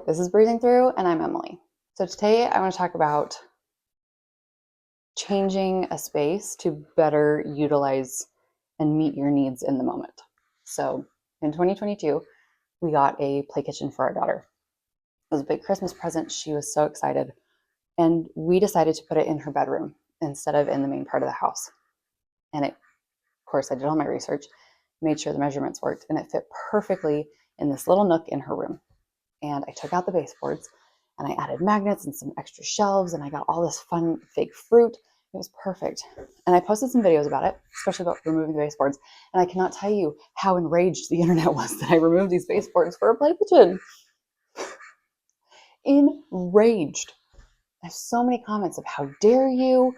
this is Breathing Through, and I'm Emily. So today I want to talk about changing a space to better utilize and meet your needs in the moment. So in 2022, we got a play kitchen for our daughter. It was a big Christmas present. She was so excited. And we decided to put it in her bedroom instead of in the main part of the house. And of course, I did all my research, made sure the measurements worked, and it fit perfectly in this little nook in her room. And I took out the baseboards and I added magnets and some extra shelves, and I got all this fun fake fruit. It was perfect. And I posted some videos about it, especially about removing the baseboards. And I cannot tell you how enraged the internet was that I removed these baseboards for a play kitchen. Enraged. I have so many comments of how dare you,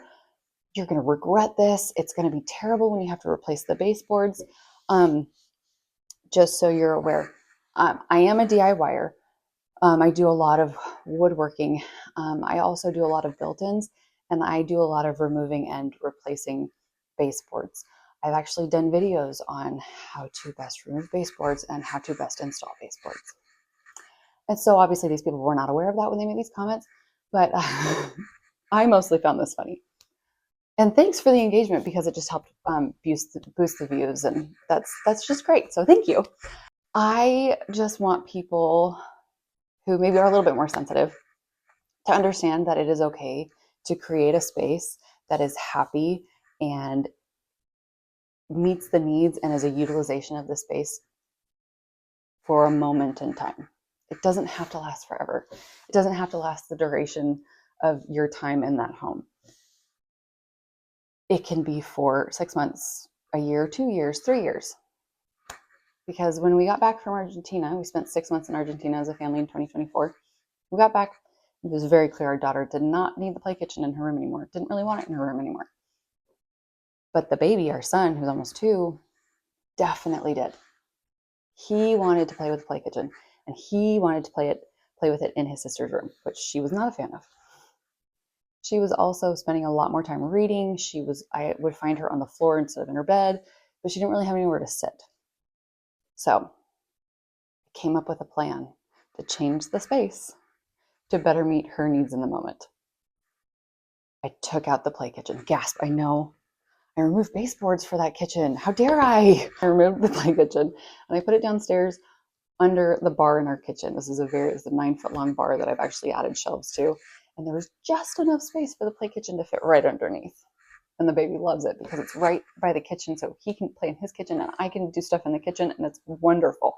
you're going to regret this, it's going to be terrible when you have to replace the baseboards. Just so you're aware, I am a DIYer. I do a lot of woodworking. I also do a lot of built-ins, and I do a lot of removing and replacing baseboards. I've actually done videos on how to best remove baseboards and how to best install baseboards. And so obviously these people were not aware of that when they made these comments, but I mostly found this funny. And thanks for the engagement, because it just helped boost the views, and that's just great. So thank you. I just want people who maybe are a little bit more sensitive to understand that it is okay to create a space that is happy and meets the needs and is a utilization of the space for a moment in time. It doesn't have to last forever. It doesn't have to last the duration of your time in that home. It can be for 6 months, a year, 2 years, 3 years. Because when we got back from Argentina, we spent 6 months in Argentina as a family in 2024. We got back, it was very clear our daughter did not need the play kitchen in her room anymore, didn't really want it in her room anymore. But the baby, our son, who's almost 2, definitely did. He wanted to play with the play kitchen, and he wanted to play with it in his sister's room, which she was not a fan of. She was also spending a lot more time reading. I would find her on the floor instead of in her bed, but she didn't really have anywhere to sit. So I came up with a plan to change the space to better meet her needs in the moment. I took out the play kitchen. Gasp, I know. I removed baseboards for that kitchen. How dare I? I removed the play kitchen and I put it downstairs under the bar in our kitchen. This is a 9-foot long bar that I've actually added shelves to. And there was just enough space for the play kitchen to fit right underneath. And the baby loves it because it's right by the kitchen, so he can play in his kitchen and I can do stuff in the kitchen, and it's wonderful.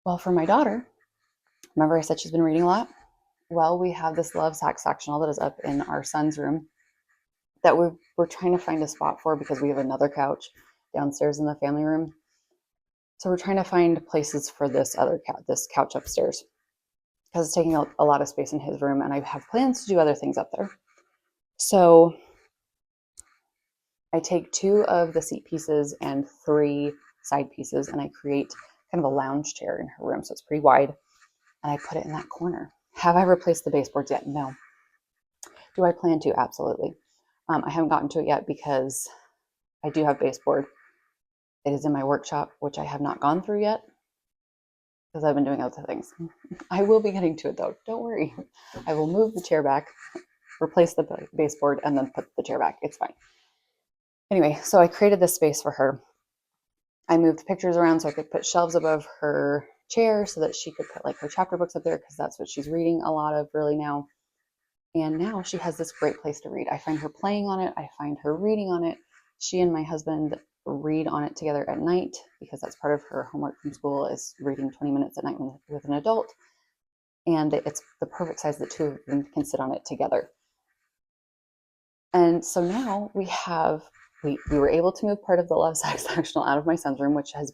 Well, for my daughter, remember I said she's been reading a lot? Well, we have this love sack sectional that is up in our son's room that we're trying to find a spot for, because we have another couch downstairs in the family room. So we're trying to find places for this couch upstairs, because it's taking a lot of space in his room, and I have plans to do other things up there. So I take 2 of the seat pieces and 3 side pieces, and I create kind of a lounge chair in her room, so it's pretty wide, and I put it in that corner. Have I replaced the baseboards yet? No. Do I plan to? Absolutely. I haven't gotten to it yet because I do have baseboard. It is in my workshop, which I have not gone through yet because I've been doing other things. I will be getting to it though. Don't worry. I will move the chair back, replace the baseboard, and then put the chair back. It's fine. Anyway, so I created this space for her. I moved pictures around so I could put shelves above her chair so that she could put like her chapter books up there, because that's what she's reading a lot of really now. And now she has this great place to read. I find her playing on it. I find her reading on it. She and my husband read on it together at night, because that's part of her homework from school, is reading 20 minutes at night with an adult. And it's the perfect size that 2 of them can sit on it together. And so now we were able to move part of the love sack sectional out of my son's room, which is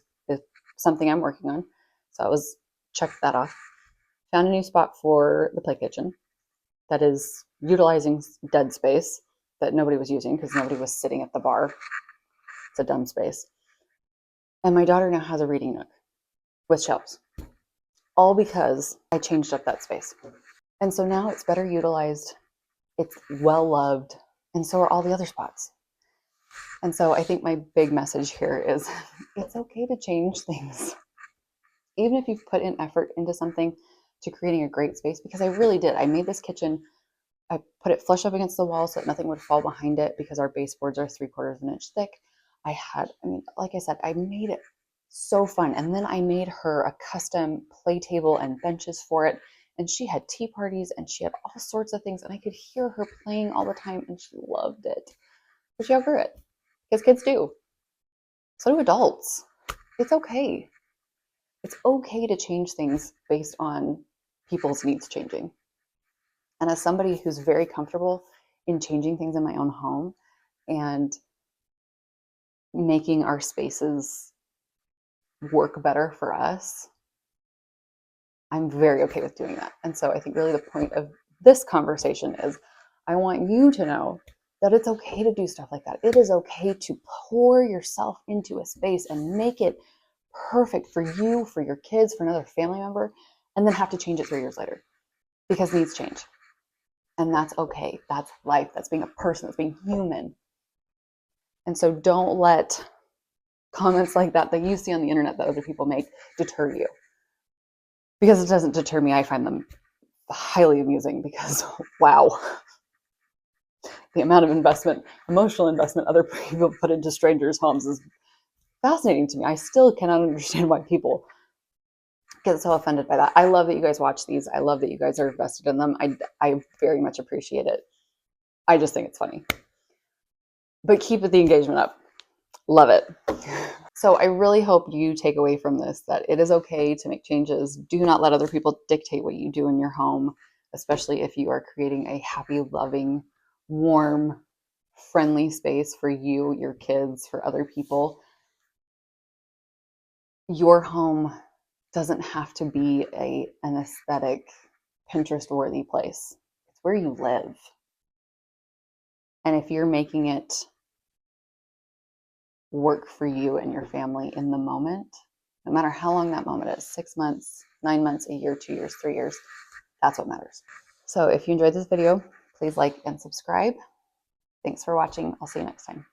something I'm working on. So I was checked that off. Found a new spot for the play kitchen that is utilizing dead space that nobody was using because nobody was sitting at the bar. It's a dumb space. And my daughter now has a reading nook with shelves, all because I changed up that space. And so now it's better utilized, it's well loved, and so are all the other spots. And so I think my big message here is it's okay to change things. Even if you've put in effort into something, to creating a great space, because I really did. I made this kitchen, I put it flush up against the wall so that nothing would fall behind it because our baseboards are 3/4 of an inch thick. I mean, like I said, I made it so fun. And then I made her a custom play table and benches for it. And she had tea parties and she had all sorts of things. And I could hear her playing all the time and she loved it. But she outgrew it, because kids do. So do adults. It's okay. It's okay to change things based on people's needs changing. And as somebody who's very comfortable in changing things in my own home and making our spaces work better for us, I'm very okay with doing that. And so I think really the point of this conversation is I want you to know that it's okay to do stuff like that. It is okay to pour yourself into a space and make it perfect for you, for your kids, for another family member, and then have to change it 3 years later because needs change. And that's okay. That's life. That's being a person. That's being human. And so don't let comments like that you see on the internet that other people make deter you. Because it doesn't deter me. I find them highly amusing because, wow, the amount of investment, emotional investment other people put into strangers' homes is fascinating to me. I still cannot understand why people get so offended by that. I love that you guys watch these. I love that you guys are invested in them. I very much appreciate it. I just think it's funny. But keep the engagement up. Love it. So I really hope you take away from this that it is okay to make changes. Do not let other people dictate what you do in your home, especially if you are creating a happy, loving, warm, friendly space for you, your kids, for other people. Your home doesn't have to be an aesthetic, Pinterest-worthy place. It's where you live. And if you're making it work for you and your family in the moment, no matter how long that moment is, 6 months, 9 months, a year, 2 years, 3 years, that's what matters. So if you enjoyed this video, please like and subscribe. Thanks for watching. I'll see you next time.